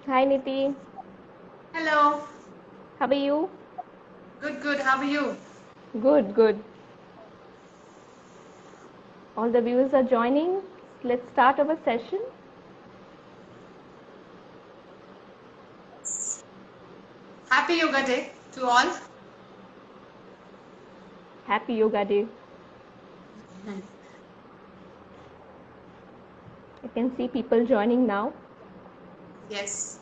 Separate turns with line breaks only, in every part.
Hi Niti,
Hello.
how are you?
Good, good. How are you?
Good, good. All the viewers are joining. Let's start our session.
Happy Yoga Day to all.
Happy Yoga Day. I can see people joining now.
Yes.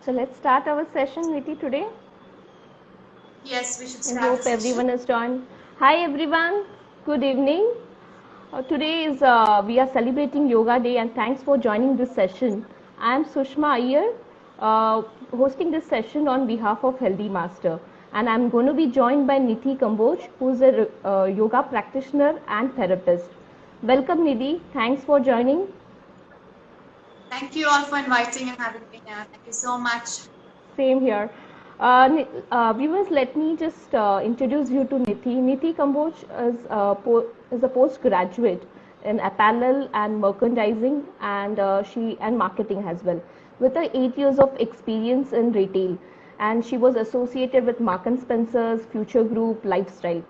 So let's start our session, Niti, today.
Yes, we should
I
start the
hope
session.
everyone is joined. Hi everyone. Good evening. Today is we are celebrating Yoga Day, and thanks for joining this session. I am Sushma Iyer, uh, hosting this session on behalf of Healthy Master, and I'm going to be joined by Niti Kamboj, who is a yoga practitioner and therapist. Welcome, Nidhi. Thanks for joining.
Thank you all for inviting and having me here. Thank you so much.
Same here. Viewers, let me just introduce you to Niti. Niti Kamboj is a postgraduate in apparel and merchandising, and she and marketing as well, with 8 years of experience in retail. And she was associated with Mark and Spencer's, Future Group, Lifestyle.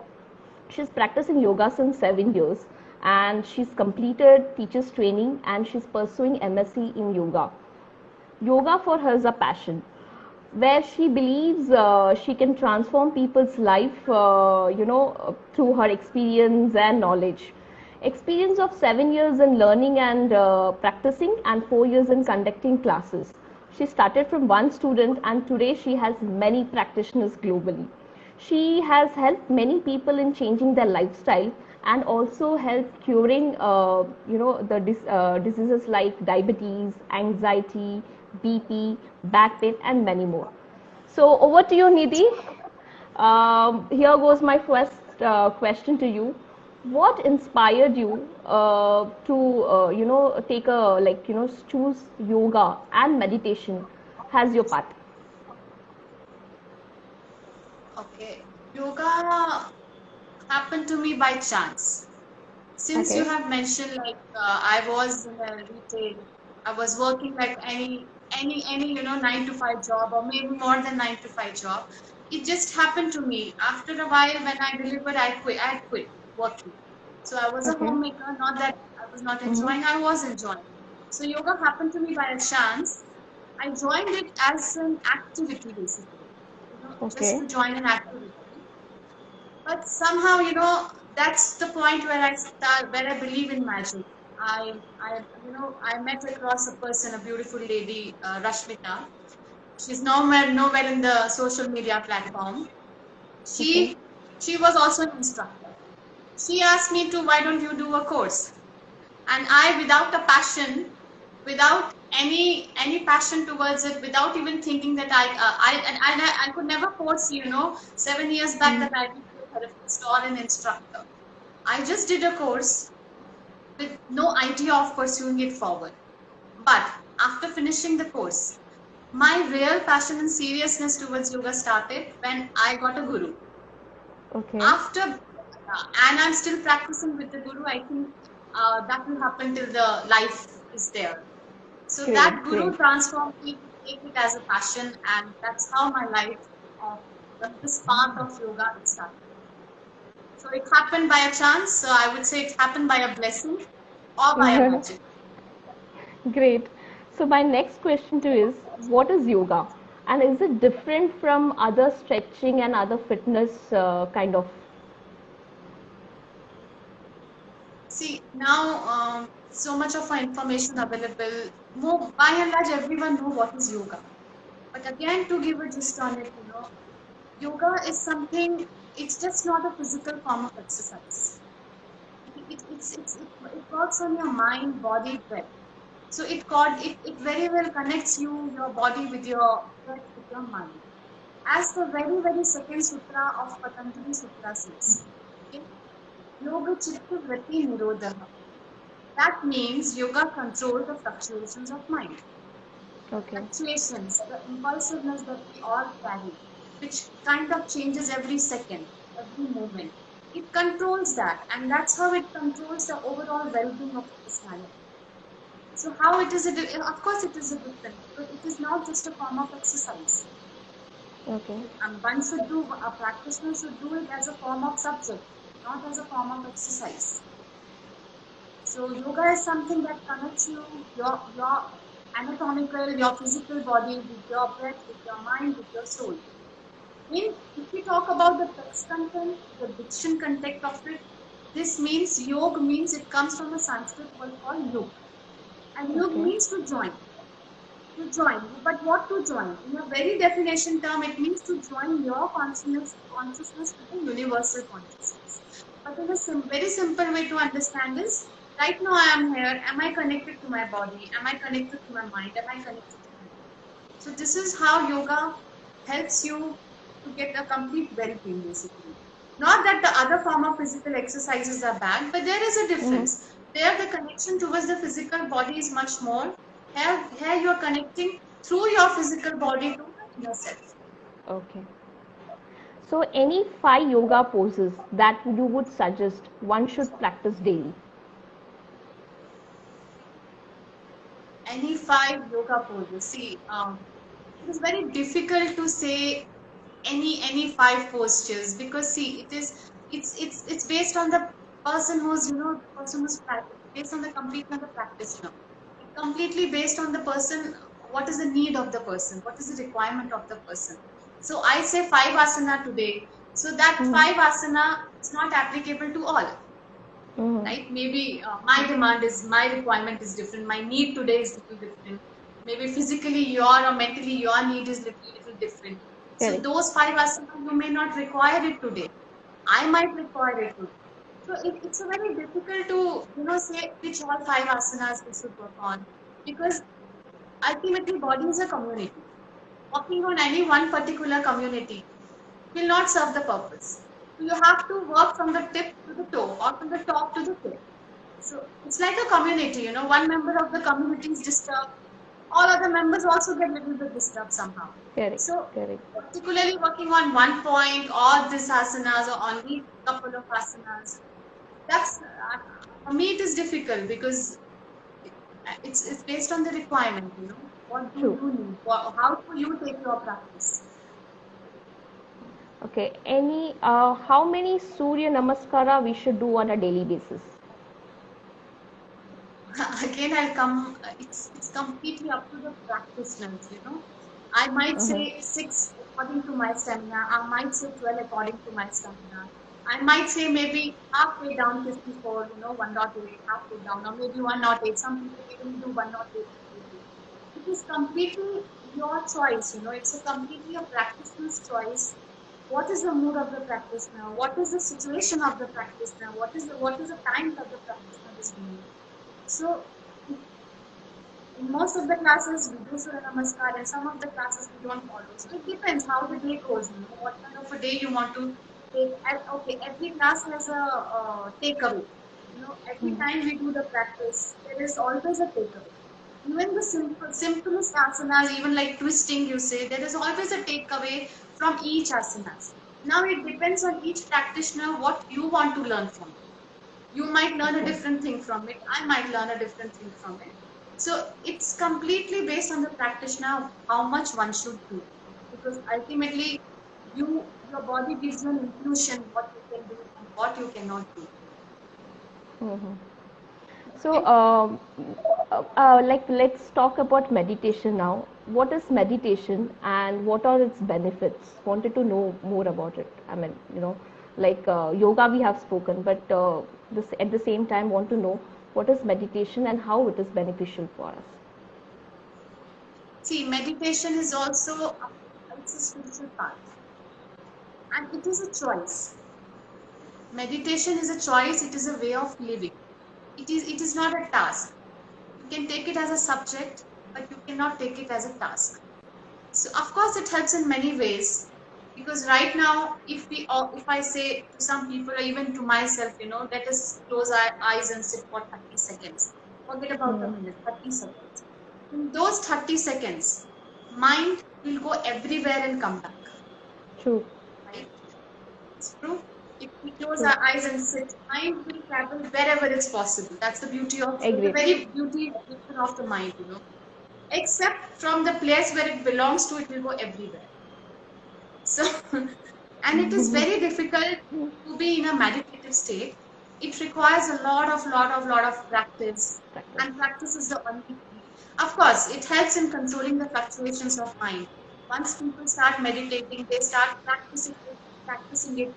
She's practicing yoga since 7 years, and she's completed teachers training, and she's pursuing MSc in yoga. Yoga for her is a passion where she believes she can transform people's life, through her experience and knowledge. Experience of 7 years in learning and practicing, and 4 years in conducting classes. She started from one student, and today she has many practitioners globally. She has helped many people in changing their lifestyle, and also helped curing, diseases like diabetes, anxiety, BP, back pain, and many more. So over to you, Nidhi. Here goes my first question to you. What inspired you to take a choose yoga and meditation as your path?
Okay. Yoga happened to me by chance. Since you
Okay.
have mentioned I was in a retail, I was working like any 9 to 5 job or maybe more than 9 to 5 job. It just happened to me. After a while, when I delivered, I quit. I quit working. So I was a
Okay.
homemaker. Not that I was not
Mm-hmm.
enjoying. I was enjoying. So yoga happened to me by a chance. I joined it as an activity, basically. Just
Okay.
to join an activity. But somehow, that's the point where I believe in magic. I met across a person, a beautiful lady, Rashmita. She's nowhere in the social media platform.
Okay.
She was also an instructor. She asked me to, why don't you do a course? And I, without a passion, without any passion towards it, without even thinking that I could never force 7 years back
Mm.
that I would be a therapist or an instructor. I just did a course with no idea of pursuing it forward. But after finishing the course, my real passion and seriousness towards yoga started when I got a guru.
Okay.
After, and I'm still practicing with the guru. I think that will happen till the life is there. So that
Great.
guru
Great.
transformed me to take it as a passion, and that's how my life of this path of yoga it started. So it happened by a chance. So I would say it happened by a blessing or by a magic.
Great. So my next question to you is, what is yoga, and is it different from other stretching and other fitness kind of?
See, now so much of information available. More, by and large, everyone know what is yoga. But again, to give a gist on it, yoga is something. It's just not a physical form of exercise. It works on your mind, body, breath. So it very well connects your body with your breath, with your mind. As the very, very second sutra of Patanjali Sutra says, okay, Yoga Chitta Vritti Nirodha. That means yoga controls the fluctuations of mind.
Okay.
Fluctuations, the impulsiveness that we all carry, which kind of changes every second, every moment. It controls that, and that's how it controls the overall well-being of the personality. So how it is? Of course, it is a different, but it is not just a form of exercise.
Okay.
One should do, a practitioner should do it as a form of subject, not as a form of exercise. So yoga is something that connects your anatomical, your physical body with your breath, with your mind, with your soul. If we talk about the text content, the diction content of it, this means yoga means it comes from a Sanskrit word called yug. And yug
Okay.
means to join. To join. But what to join? In a very definition term, it means to join your consciousness with the universal consciousness. But in a very simple way to understand is, right now I am here. Am I connected to my body? Am I connected to my mind? Am I connected to my breath? So this is how yoga helps you to get a complete well-being, basically. Not that the other form of physical exercises are bad, but there is a
Mm-hmm.
difference. There, the connection towards the physical body is much more. Here you are connecting through your physical body to the inner self.
Okay. So, any 5 yoga poses that you would suggest one should practice daily?
Any 5 yoga poses. See, it is very difficult to say any 5 postures, because see, it's based on the person who's the person who's based on the completely on the practitioner. It completely based on the person, what is the need of the person, what is the requirement of the person. So I say 5 asana today, so that
Mm-hmm.
5 asana is not applicable to all.
Mm-hmm.
Right? Maybe my requirement is different. My need today is little different. Maybe physically or mentally your need is little different. So
Correct.
those 5 asanas you may not require it today. I might require it today. So it's a very difficult to say which all 5 asanas we should work on, because ultimately body is a community. Working on any one particular community will not serve the purpose. So you have to work from the tip to the toe or from the top to the tip. So it's like a community, one member of the community is disturbed, all other members also get a little bit disturbed somehow.
Correct.
So
Correct.
particularly working on one point or this asanas or only couple of asanas, that's for me it is difficult, because it's based on the requirement, what do
True.
you need, how do you take your practice.
Okay. How many Surya Namaskara we should do on a daily basis?
Again I'll come, it's completely up to the practitioners. I might say
Mm-hmm.
6 according to my stamina, I might say 12 according to my stamina, I might say maybe halfway down 54, 108 halfway down, or maybe 108. Some people even do 108 completely. It is completely your choice. It's a completely a practitioner's choice. What is the mood of the practitioner, what is the situation of the practitioner, what is the time that the practitioner is doing. So in most of the classes we do Surya Namaskar, and some of the classes we don't follow. So it depends how the day goes, what kind of a day you want to take. Okay, every class has a takeaway. Every
Mm-hmm.
time we do the practice, there is always a takeaway. Even the simplest asanas, even like twisting, you say, there is always a takeaway from each asanas. Now it depends on each practitioner what you want to learn from it. You might learn a
Okay.
different thing from it, I might learn a different thing from it. So it's completely based on the practitioner how much one should do, because ultimately your body gives you an intuition what you can do and what you cannot do.
Mm-hmm. So,
Okay.
like, let's talk about meditation now. What is meditation and what are its benefits? Wanted to know more about it. I mean, Like yoga we have spoken, but at the same time want to know what is meditation and how it is beneficial for us.
See, meditation is also it's a spiritual path, and it is a choice. Meditation is a choice. It is a way of living. It is not a task. You can take it as a subject, but you cannot take it as a task. So of course it helps in many ways, because right now if I say to some people or even to myself, let us close our eyes and sit for 30 seconds. Forget about a minute, 30 seconds. In those 30 seconds, mind will go everywhere and come back,
True.
right? It's true. If we close
True.
our eyes and sit, mind will travel wherever it's possible. That's the
Agreed.
very beauty of the mind, except from the place where it belongs to, it will go everywhere. So, and it is very difficult to be in a meditative state. It requires a lot of practice,
Practice.
and practice is the only key. Of course, it helps in controlling the fluctuations of mind. Once people start meditating, they start practicing it,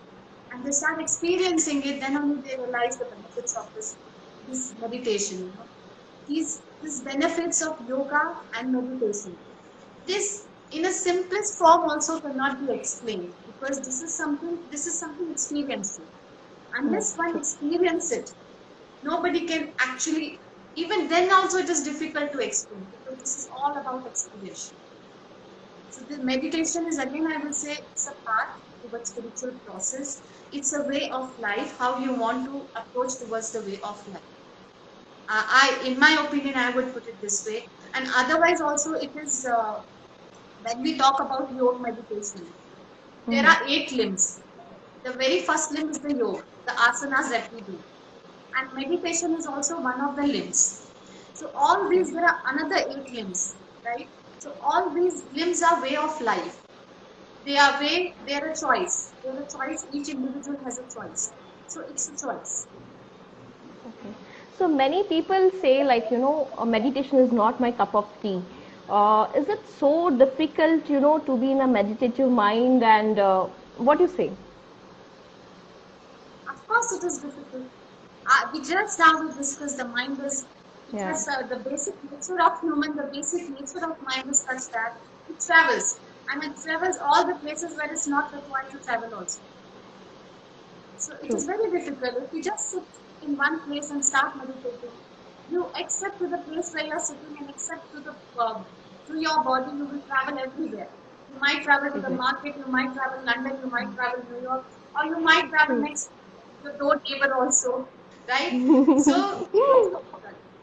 and they start experiencing it. Then only they realize the benefits of this meditation. These benefits of yoga and meditation. This in a simplest form also cannot be explained, because this is something experienced. Unless one
True.
experience it, nobody can actually, even then also it is difficult to explain, because this is all about experience. So the meditation is, again, I will say, it's a path towards spiritual process. It's a way of life, how you want to approach towards the way of life. In my opinion, I would put it this way. And otherwise also it is, when we talk about yoga meditation, there are 8 limbs. The very first limb is the yoga, the asanas that we do. And meditation is also one of the limbs. So all these, there are another 8 limbs, right? So all these limbs are way of life. They are a choice. They're a choice. Each individual has a choice. So it's a choice.
Okay. So many people say, like, meditation is not my cup of tea. Is it so difficult, to be in a meditative mind? And what do you say?
Of course, it is difficult. We just now we discussed the mind is, it
Yeah.
has the basic nature of human, the basic nature of mind is such that it travels, and it travels all the places where it's not required to travel also. So it
True.
is very difficult. If you just sit in one place and start meditating, you accept to the place where you're sitting and accept to your body, you will travel everywhere. You might travel to the
Agree.
market, you might travel London, you might travel New York, or you might travel
True.
next your door neighbor also, right? So it is difficult.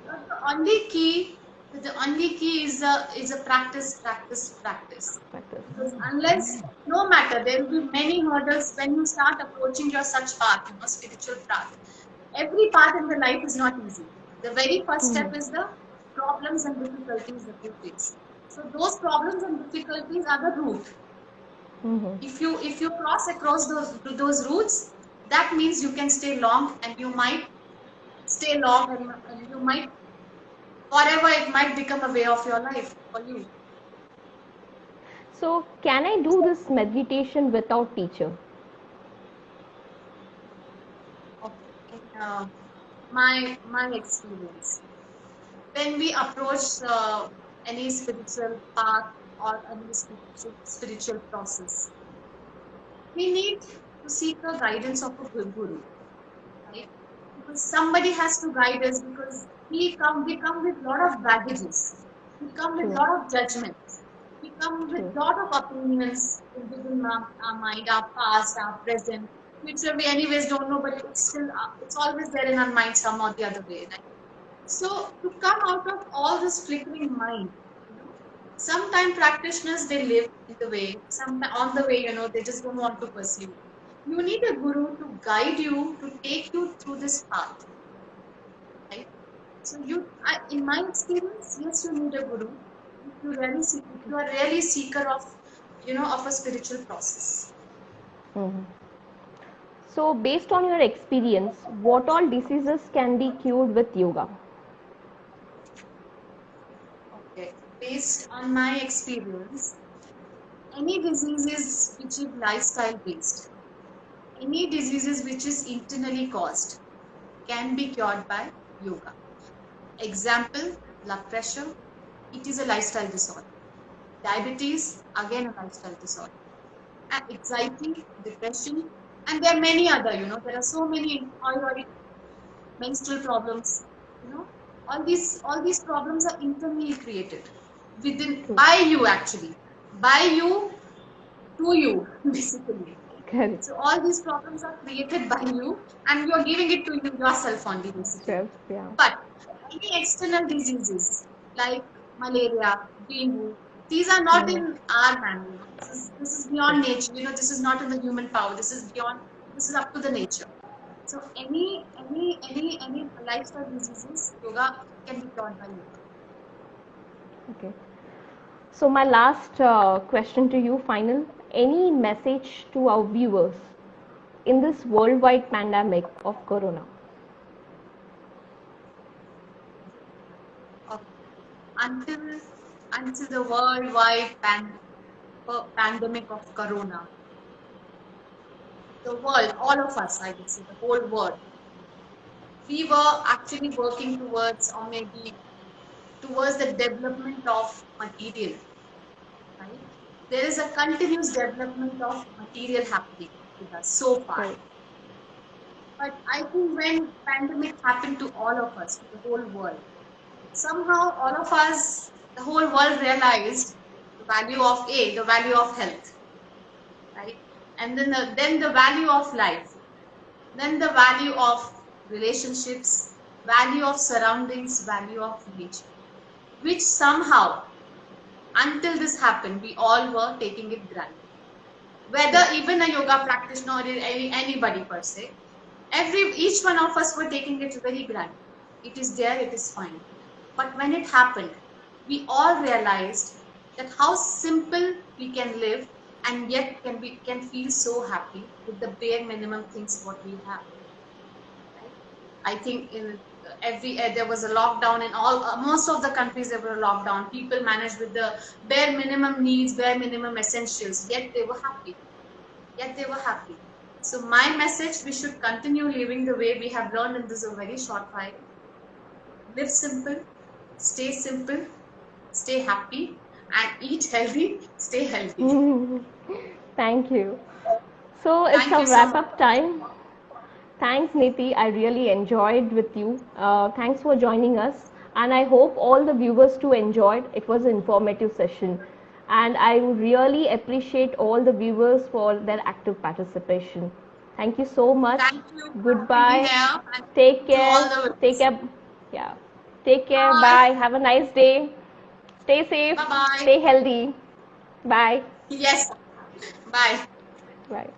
But the only key is a practice, practice, practice.
Practice.
Because unless, no matter, there will be many hurdles when you start approaching your such path, spiritual path. Every path in the life is not easy. The very first step is the problems and difficulties that you face. So those problems and difficulties are the root. If you cross those routes, that means you can stay long, and you might stay long, and you might, forever it might become a way of your life for you.
So, can I do this meditation without teacher?
Okay. My experience, when we approach any spiritual path or any spiritual process, we need to seek the guidance of a good guru, right? Because somebody has to guide us, because we come with a lot of baggages. We come with a
True.
lot of judgments. We come with
True.
a lot of opinions within our mind, our past, our present, future we anyways don't know, but it's still, it's always there in our mind some or the other way, right? So to come out of all this flickering mind, sometimes practitioners, they live in the way, sometimes on the way, they just don't want to pursue. You need a guru to guide you, to take you through this path, right? So in my experience, yes, you need a guru if you are really seeker of a spiritual process.
So, based on your experience, what all diseases can be cured with yoga?
Okay. Based on my experience, any diseases which is lifestyle based, any diseases which is internally caused can be cured by yoga. Example, blood pressure, it is a lifestyle disorder. Diabetes, again a lifestyle disorder. And anxiety, depression, and there are many other, there are so many thyroid, menstrual problems, you know, all these problems are internally created within
True.
by you actually, by you to you basically.
Correct.
So all these problems are created by you, and you're giving it to yourself only basically.
Self, yeah.
But any external diseases like malaria, dengue, these are not in our hand. This is beyond nature. This is not in the human power. This is beyond. This is up to the nature. So any lifestyle diseases, yoga can be cured by yoga.
Okay. So my last question to you, final. Any message to our viewers in this worldwide pandemic of corona?
Until until the worldwide pandemic of corona, the world, all of us, I would say, the whole world, we were actually working towards, or maybe towards the development of material, right? There is a continuous development of material happening with us so far.
Right.
But I think when pandemic happened to all of us, to the whole world, somehow all of us, the whole world realized the value of health, right? And then the value of life, then the value of relationships, value of surroundings, value of nature, which somehow, until this happened, we all were taking it granted. Whether even a yoga practitioner or anybody per se, each one of us were taking it very granted. It is there, it is fine. But when it happened, we all realized that how simple we can live, and yet can feel so happy with the bare minimum things what we have. Right? I think in every there was a lockdown in all most of the countries. There were a lockdown. People managed with the bare minimum needs, bare minimum essentials. Yet they were happy. Yet they were happy. So my message: we should continue living the way we have learned in this a very short while. Live simple, stay happy, and eat healthy. Stay healthy.
Thank you. So it's
Thank
a
you so
wrap
much.
up time. Thanks, Niti. I really enjoyed with you. Thanks for joining us. And I hope all the viewers too enjoyed. It was an informative session. And I really appreciate all the viewers for their active participation. Thank you so much.
Thank you for having me
Goodbye.
here, and
Take
to all
care.
the
Take
viewers.
care. Yeah. Take care.
Bye.
Bye. Have a nice day. Stay safe.
Bye bye.
Stay healthy. Bye.
Yes. Bye.
Bye.